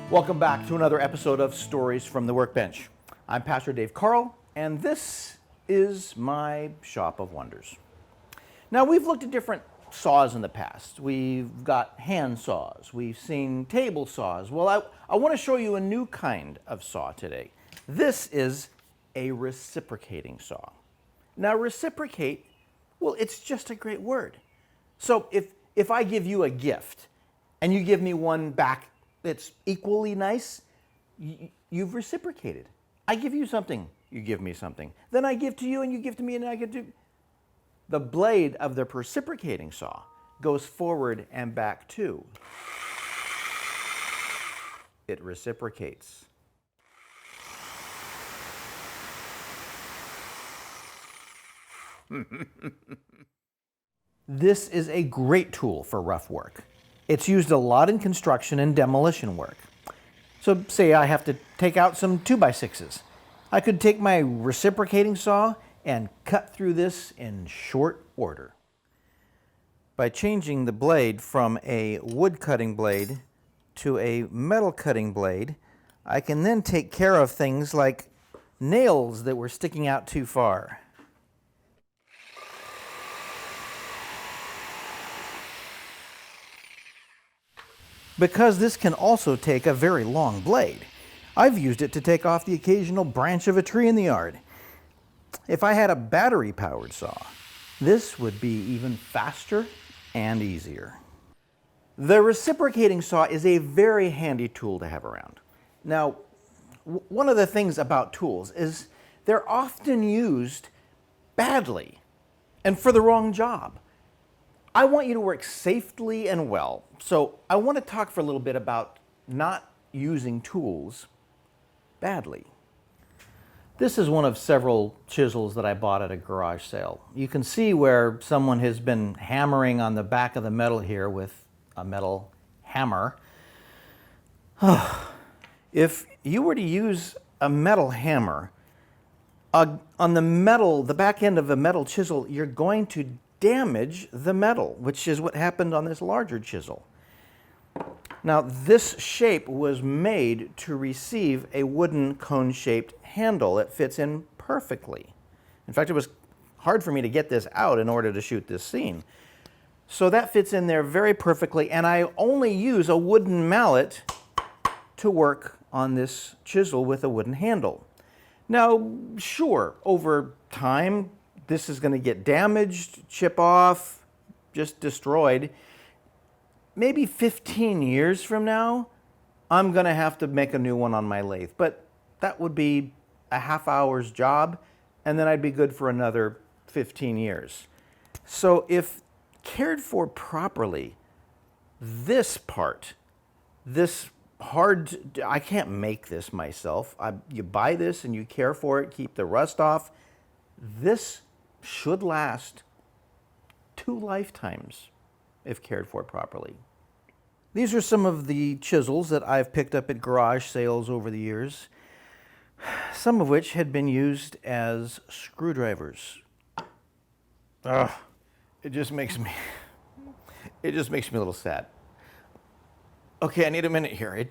Welcome back to another episode of Stories from the Workbench. I'm Pastor Dave Carl, and this is my shop of wonders. Now, we've looked at different saws in the past. We've got hand saws. We've seen table saws. Well, I want to show you a new kind of saw today. This is a reciprocating saw. Now, reciprocate, well, it's just a great word. So if I give you a gift and you give me one back that's equally nice, you've reciprocated. I give you something, you give me something. Then I give to you and you give to me and I give to... The blade of the reciprocating saw goes forward and back too. It reciprocates. This is a great tool for rough work. It's used a lot in construction and demolition work. So say I have to take out some 2x6s. I could take my reciprocating saw and cut through this in short order. By changing the blade from a wood cutting blade to a metal cutting blade, I can then take care of things like nails that were sticking out too far. Because this can also take a very long blade, I've used it to take off the occasional branch of a tree in the yard. If I had a battery-powered saw, this would be even faster and easier. The reciprocating saw is a very handy tool to have around. Now, one of the things about tools is they're often used badly and for the wrong job. I want you to work safely and well, so I want to talk for a little bit about not using tools badly. This is one of several chisels that I bought at a garage sale. You can see where someone has been hammering on the back of the metal here with a metal hammer. If you were to use a metal hammer, on the back end of a metal chisel, you're going to damage the metal, which is what happened on this larger chisel. Now, this shape was made to receive a wooden cone-shaped handle that fits in perfectly. In fact, it was hard for me to get this out in order to shoot this scene. So that fits in there very perfectly, and I only use a wooden mallet to work on this chisel with a wooden handle. Now, sure, over time, this is going to get damaged, chip off, just destroyed. Maybe 15 years from now, I'm going to have to make a new one on my lathe. But that would be a half hour's job, and then I'd be good for another 15 years. So if cared for properly, this part, this hard, I can't make this myself. You buy this and you care for it, keep the rust off. This should last 2 lifetimes if cared for properly. These are some of the chisels that I've picked up at garage sales over the years, some of which had been used as screwdrivers. It just makes me a little sad. Okay, I need a minute here.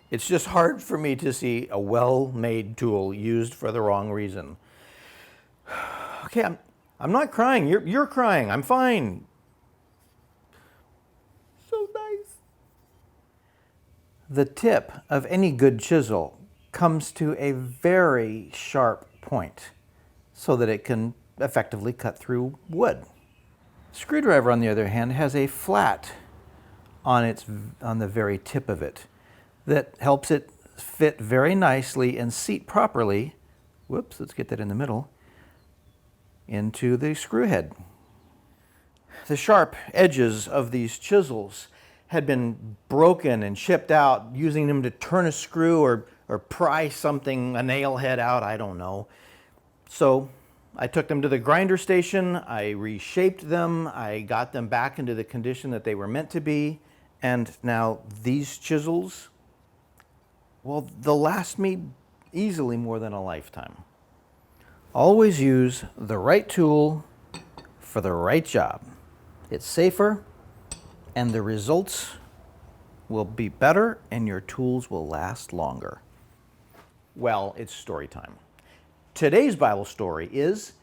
It's just hard for me to see a well-made tool used for the wrong reason. Okay, I'm not crying. You're crying. I'm fine. So nice. The tip of any good chisel comes to a very sharp point so that it can effectively cut through wood. Screwdriver, on the other hand, has a flat on the very tip of it that helps it fit very nicely and seat properly. Whoops, let's get that in the middle. Into the screw head. The sharp edges of these chisels had been broken and chipped out, using them to turn a screw or pry something, a nail head out, I don't know. So I took them to the grinder station, I reshaped them, I got them back into the condition that they were meant to be, and now these chisels, well, they'll last me easily more than a lifetime. Always use the right tool for the right job. It's safer, and the results will be better and your tools will last longer. Well, it's story time. Today's Bible story is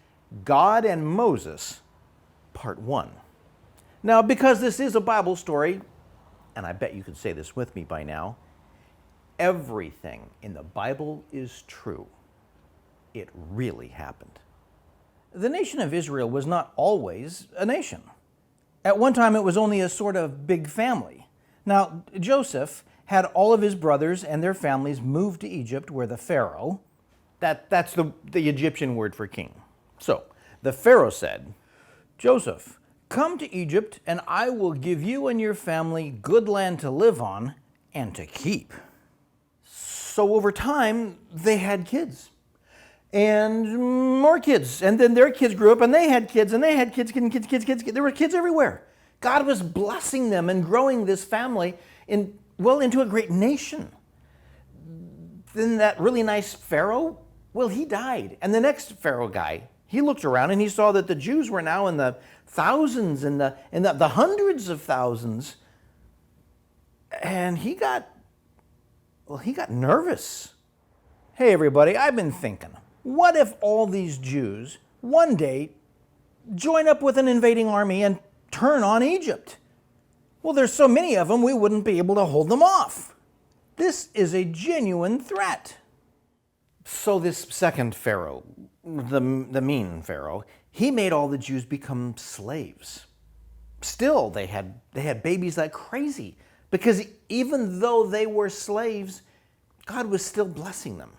God and Moses, Part 1. Now, because this is a Bible story, and I bet you could say this with me by now, everything in the Bible is true. It really happened. The nation of Israel was not always a nation. At one time, it was only a sort of big family. Now, Joseph had all of his brothers and their families moved to Egypt, where the Pharaoh, that's the Egyptian word for king. So, the Pharaoh said, "Joseph, come to Egypt, and I will give you and your family good land to live on and to keep." So over time, they had kids. And more kids. And then their kids grew up, and they had kids, and they had kids, kids. There were kids everywhere. God was blessing them and growing this family into a great nation. Then that really nice Pharaoh, well, he died. And the next Pharaoh guy, he looked around and he saw that the Jews were now in the thousands and the hundreds of thousands. And he got nervous. Hey, everybody, I've been thinking, what if all these Jews one day join up with an invading army and turn on Egypt? Well, there's so many of them, we wouldn't be able to hold them off. This is a genuine threat. So this second Pharaoh, the mean Pharaoh, he made all the Jews become slaves. Still, they had babies like crazy, because even though they were slaves, God was still blessing them.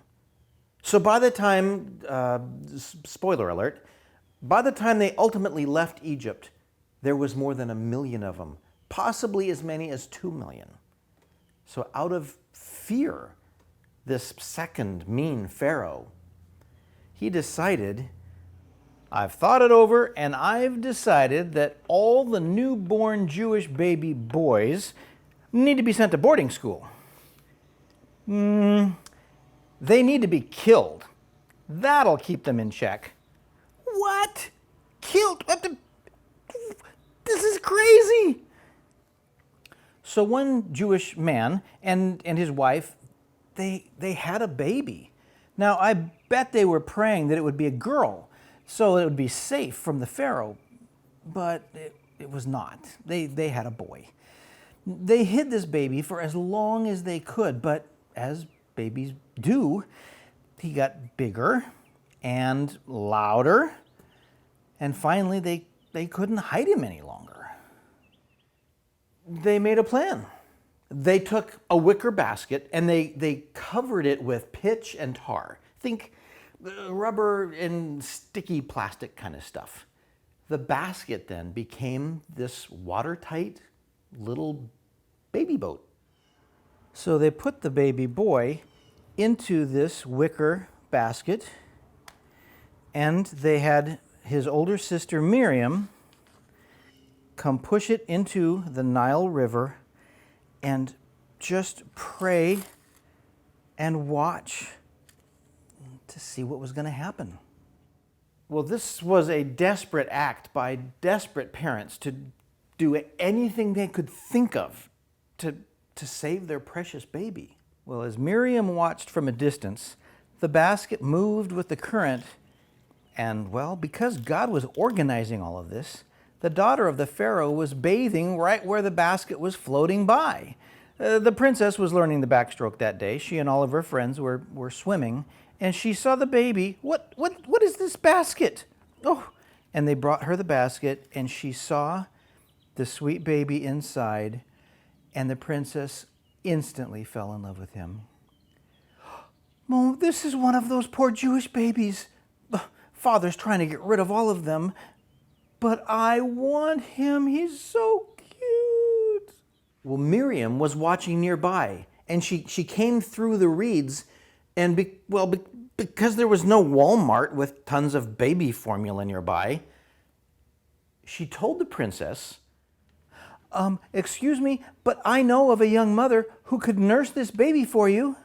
So by the time, spoiler alert, by the time they ultimately left Egypt, there was more than 1 million of them, possibly as many as 2 million. So out of fear, this second mean Pharaoh, he decided, I've thought it over, and I've decided that all the newborn Jewish baby boys need to be sent to boarding school. They need to be killed. That'll keep them in check. What? Killed? This is crazy. So one Jewish man and his wife, they had a baby. Now, I bet they were praying that it would be a girl, so it would be safe from the Pharaoh, but it was not. They had a boy. They hid this baby for as long as they could, but as babies do, he got bigger and louder, and finally they couldn't hide him any longer. They made a plan. They took a wicker basket and they covered it with pitch and tar. Think rubber and sticky plastic kind of stuff. The basket then became this watertight little baby boat. So they put the baby boy into this wicker basket, and they had his older sister Miriam come push it into the Nile River and just pray and watch to see what was going to happen. Well, this was a desperate act by desperate parents to do anything they could think of to save their precious baby. Well, as Miriam watched from a distance, the basket moved with the current, and, well, because God was organizing all of this, the daughter of the Pharaoh was bathing right where the basket was floating by. The princess was learning the backstroke that day. She and all of her friends were swimming, and she saw the baby. What is this basket? Oh, and they brought her the basket, and she saw the sweet baby inside, and the princess instantly fell in love with him. Mom, this is one of those poor Jewish babies. Father's trying to get rid of all of them, but I want him. He's so cute. Well, Miriam was watching nearby, and she came through the reeds, and because there was no Walmart with tons of baby formula nearby, she told the princess, excuse me, but I know of a young mother who could nurse this baby for you.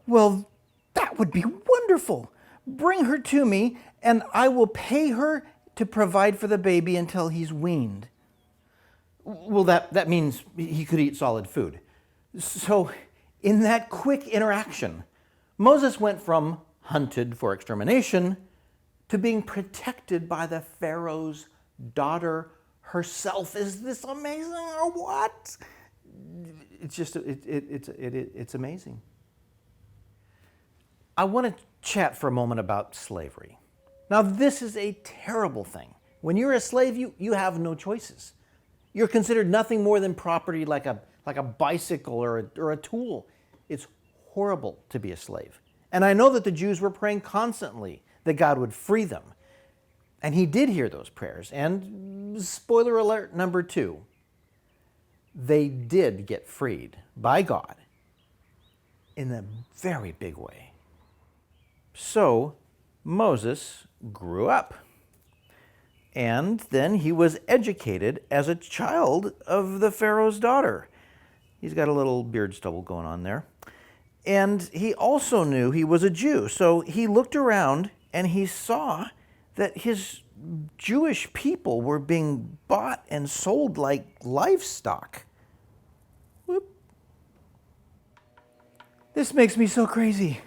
Well, that would be wonderful. Bring her to me, and I will pay her to provide for the baby until he's weaned. Well, that means he could eat solid food. So in that quick interaction, Moses went from hunted for extermination to being protected by the Pharaoh's daughter herself. Is this amazing or what? It's just, it's amazing. I want to chat for a moment about slavery. Now, this is a terrible thing. When you're a slave, you have no choices. You're considered nothing more than property, like a bicycle or a tool. It's horrible to be a slave. And I know that the Jews were praying constantly that God would free them. And he did hear those prayers. And spoiler alert number 2, they did get freed by God in a very big way. So Moses grew up. And then he was educated as a child of the Pharaoh's daughter. He's got a little beard stubble going on there. And he also knew he was a Jew. So he looked around and he saw that his Jewish people were being bought and sold like livestock. Whoop. This makes me so crazy.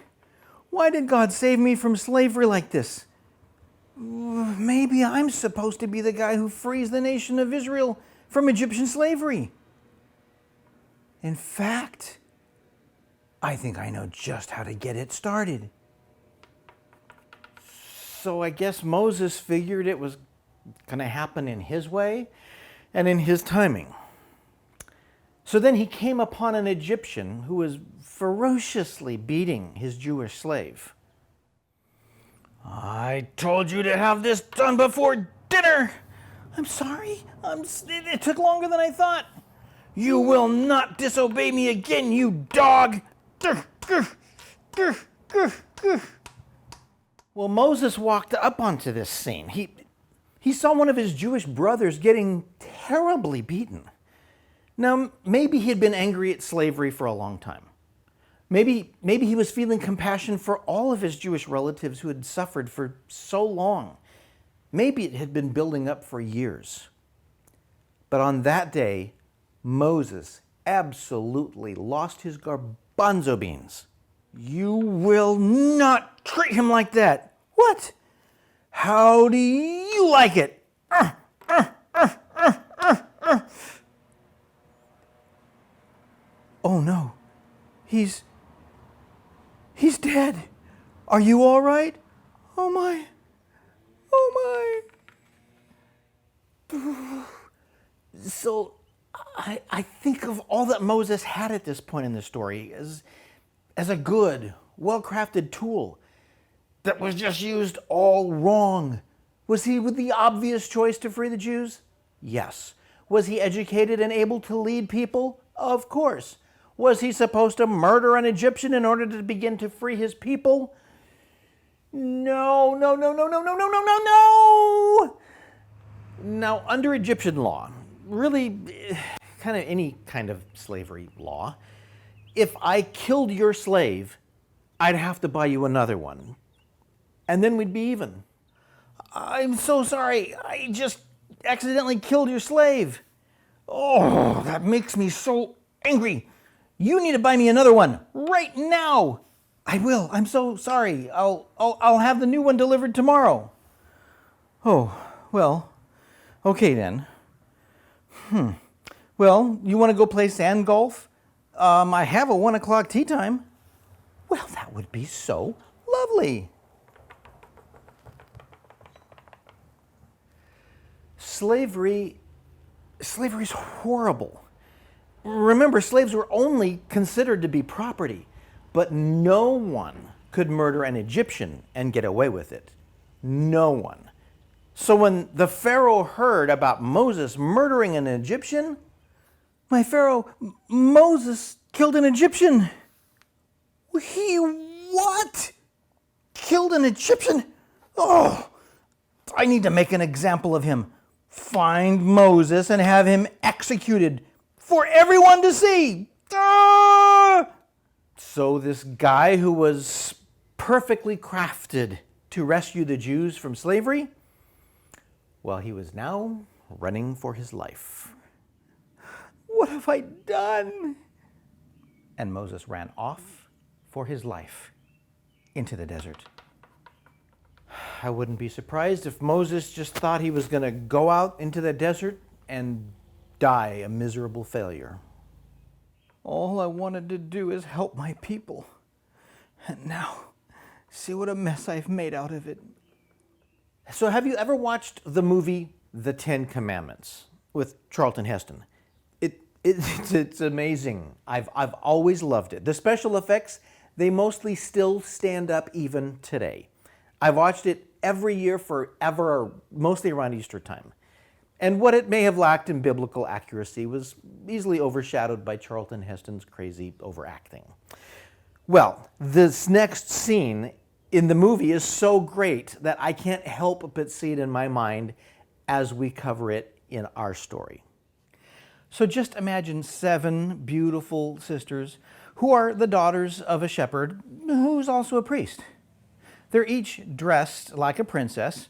Why did God save me from slavery like this? Maybe I'm supposed to be the guy who frees the nation of Israel from Egyptian slavery. In fact, I think I know just how to get it started. So I guess Moses figured it was going to happen in his way and in his timing. So then he came upon an Egyptian who was ferociously beating his Jewish slave. I told you to have this done before dinner. I'm sorry. It took longer than I thought. You will not disobey me again, you dog. Well, Moses walked up onto this scene. He saw one of his Jewish brothers getting terribly beaten. Now, maybe he had been angry at slavery for a long time. Maybe he was feeling compassion for all of his Jewish relatives who had suffered for so long. Maybe it had been building up for years. But on that day, Moses absolutely lost his garbanzo beans. You will not treat him like that. What? How do you like it? Oh no, he's dead. Are you all right? Oh my. So I think of all that Moses had at this point in the story as a good, well-crafted tool that was just used all wrong. Was he with the obvious choice to free the Jews? Yes. Was he educated and able to lead people? Of course. Was he supposed to murder an Egyptian in order to begin to free his people? No. Now, under Egyptian law, really kind of any kind of slavery law, if I killed your slave, I'd have to buy you another one. And then we'd be even. I'm so sorry. I just accidentally killed your slave. Oh, that makes me so angry. You need to buy me another one right now. I will. I'm so sorry. I'll have the new one delivered tomorrow. Oh, well, okay then. Well, you want to go play sand golf? I have a 1 o'clock tea time. Well, that would be so lovely. Slavery is horrible. Remember, slaves were only considered to be property, but no one could murder an Egyptian and get away with it. No one. So when the Pharaoh heard about Moses murdering an Egyptian, my Pharaoh, Moses killed an Egyptian. He what? Killed an Egyptian? Oh, I need to make an example of him. Find Moses and have him executed for everyone to see. Ah! So this guy who was perfectly crafted to rescue the Jews from slavery, well, he was now running for his life. What have I done? And Moses ran off for his life into the desert. I wouldn't be surprised if Moses just thought he was going to go out into the desert and die a miserable failure. All I wanted to do is help my people. And now, see what a mess I've made out of it. So have you ever watched the movie The Ten Commandments with Charlton Heston? It's amazing. I've always loved it. The special effects, they mostly still stand up even today. I've watched it every year forever, mostly around Easter time. And what it may have lacked in biblical accuracy was easily overshadowed by Charlton Heston's crazy overacting. Well, this next scene in the movie is so great that I can't help but see it in my mind as we cover it in our story. So just imagine 7 beautiful sisters who are the daughters of a shepherd who's also a priest. They're each dressed like a princess,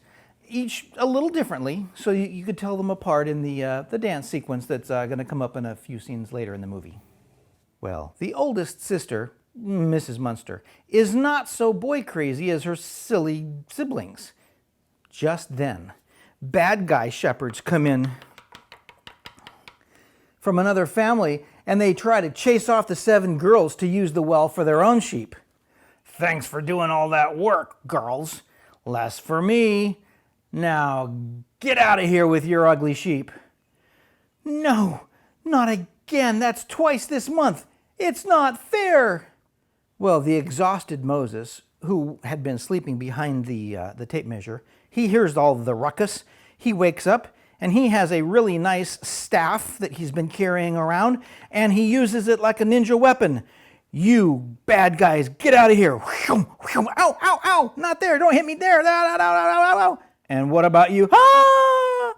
each a little differently, so you could tell them apart in the dance sequence that's going to come up in a few scenes later in the movie. Well, the oldest sister, Mrs. Munster, is not so boy crazy as her silly siblings. Just then, bad guy shepherds come in from another family, and they try to chase off the 7 girls to use the well for their own sheep. Thanks for doing all that work, girls. Less for me. Now get out of here with your ugly sheep. No, not again. That's twice this month. It's not fair. Well, the exhausted Moses, who had been sleeping behind the tape measure, he hears all the ruckus. He wakes up, and he has a really nice staff that he's been carrying around, and he uses it like a ninja weapon. You bad guys, get out of here. Ow, ow, ow, not there, don't hit me there. And what about you? Ah!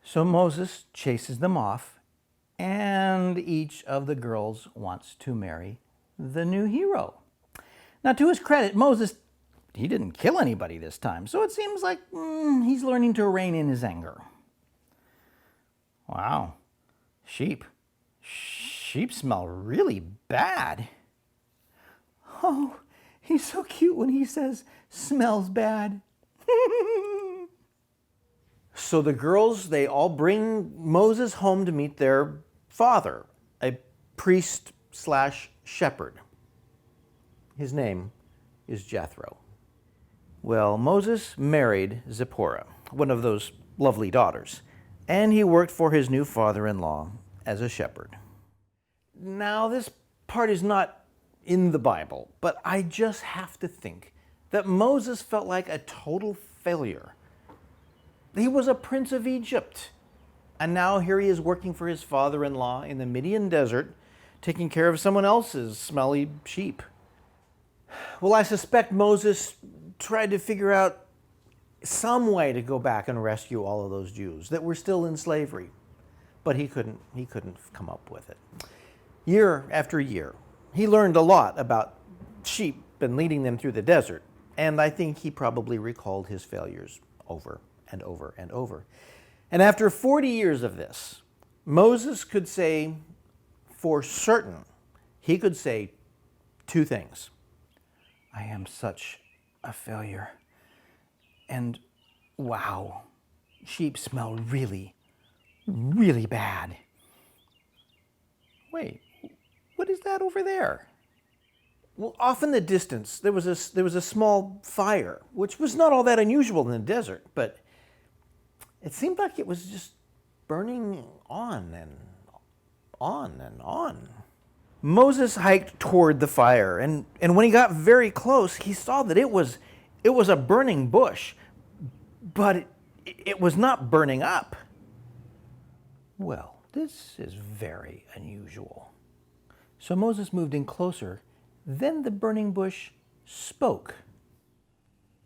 So Moses chases them off, and each of the girls wants to marry the new hero. Now, to his credit, Moses, he didn't kill anybody this time, so it seems like he's learning to rein in his anger. Wow, sheep smell really bad. Oh, he's so cute when he says, smells bad. So the girls, they all bring Moses home to meet their father, a priest/shepherd. His name is Jethro. Well, Moses married Zipporah, one of those lovely daughters, and he worked for his new father-in-law as a shepherd. Now, this part is not in the Bible, but I just have to think that Moses felt like a total failure. He was a prince of Egypt, and now here he is working for his father-in-law in the Midian desert, taking care of someone else's smelly sheep. Well, I suspect Moses tried to figure out some way to go back and rescue all of those Jews that were still in slavery, but he couldn't come up with it. Year after year, he learned a lot about sheep and leading them through the desert, and I think he probably recalled his failures over and over and over. And after 40 years of this, Moses could say for certain, he could say 2 things. I am such a failure. And wow, sheep smell really, really bad. Wait, what is that over there? Well, off in the distance, there was a small fire, which was not all that unusual in the desert, but it seemed like it was just burning on and on and on. Moses hiked toward the fire, and when he got very close, he saw that it was a burning bush, but it was not burning up. Well, this is very unusual. So Moses moved in closer. Then the burning bush spoke.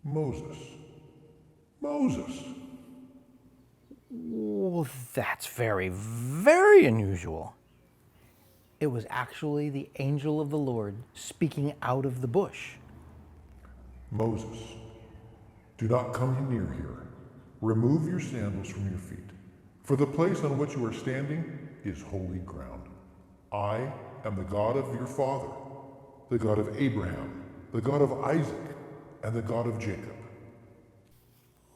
Moses, Moses. Well, that's very, very unusual. It was actually the angel of the Lord speaking out of the bush. Moses, do not come near here. Remove your sandals from your feet, for the place on which you are standing is holy ground. I am the God of your father, the God of Abraham, the God of Isaac, and the God of Jacob.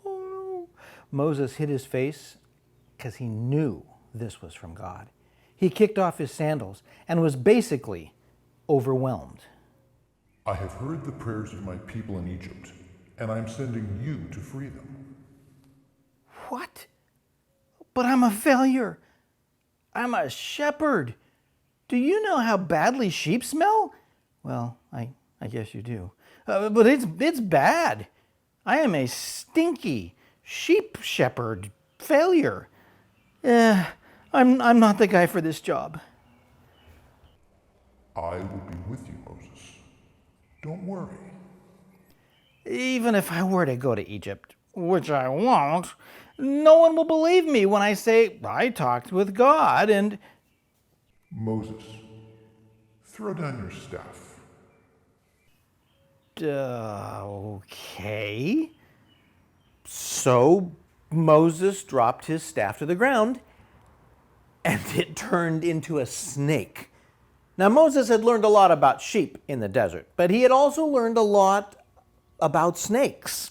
Oh, no. Moses hid his face because he knew this was from God. He kicked off his sandals and was basically overwhelmed. I have heard the prayers of my people in Egypt, and I am sending you to free them. What? But I'm a failure. I'm a shepherd. Do you know how badly sheep smell? Well, I guess you do. But it's bad. I am a stinky sheep shepherd failure. I'm not the guy for this job. I will be with you, Moses. Don't worry. Even if I were to go to Egypt, which I won't, no one will believe me when I say I talked with God and... Moses, throw down your staff. Okay. So Moses dropped his staff to the ground and it turned into a snake. Now, Moses had learned a lot about sheep in the desert, but he had also learned a lot about snakes.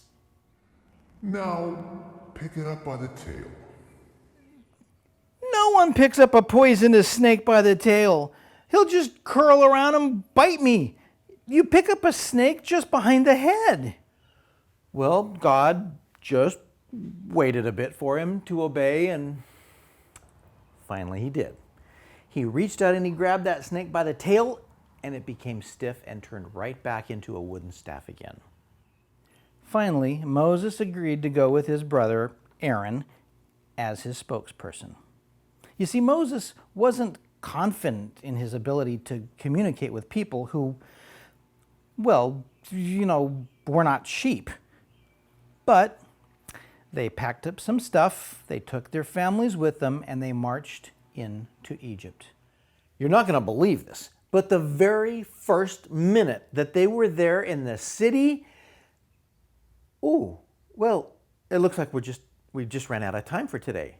Now, pick it up by the tail. No one picks up a poisonous snake by the tail. He'll just curl around and bite me. You pick up a snake just behind the head. Well, God just waited a bit for him to obey, and finally he did. He reached out and he grabbed that snake by the tail, and it became stiff and turned right back into a wooden staff again. Finally, Moses agreed to go with his brother Aaron as his spokesperson. You see, Moses wasn't confident in his ability to communicate with people who, well, were not sheep. But they packed up some stuff, they took their families with them, and they marched into Egypt. You're not going to believe this, but the very first minute that they were there in the city, it looks like we just ran out of time for today.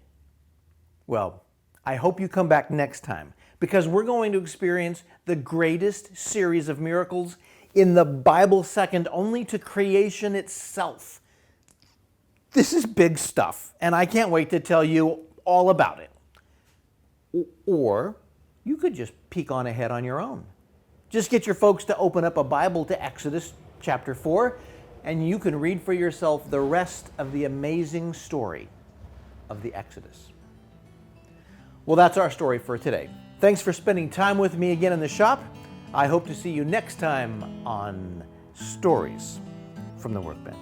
Well, I hope you come back next time, because we're going to experience the greatest series of miracles in the Bible, second only to creation itself. This is big stuff, and I can't wait to tell you all about it. Or you could just peek on ahead on your own. Just get your folks to open up a Bible to Exodus chapter 4, and you can read for yourself the rest of the amazing story of the Exodus. Well, that's our story for today. Thanks for spending time with me again in the shop. I hope to see you next time on Stories from the Workbench.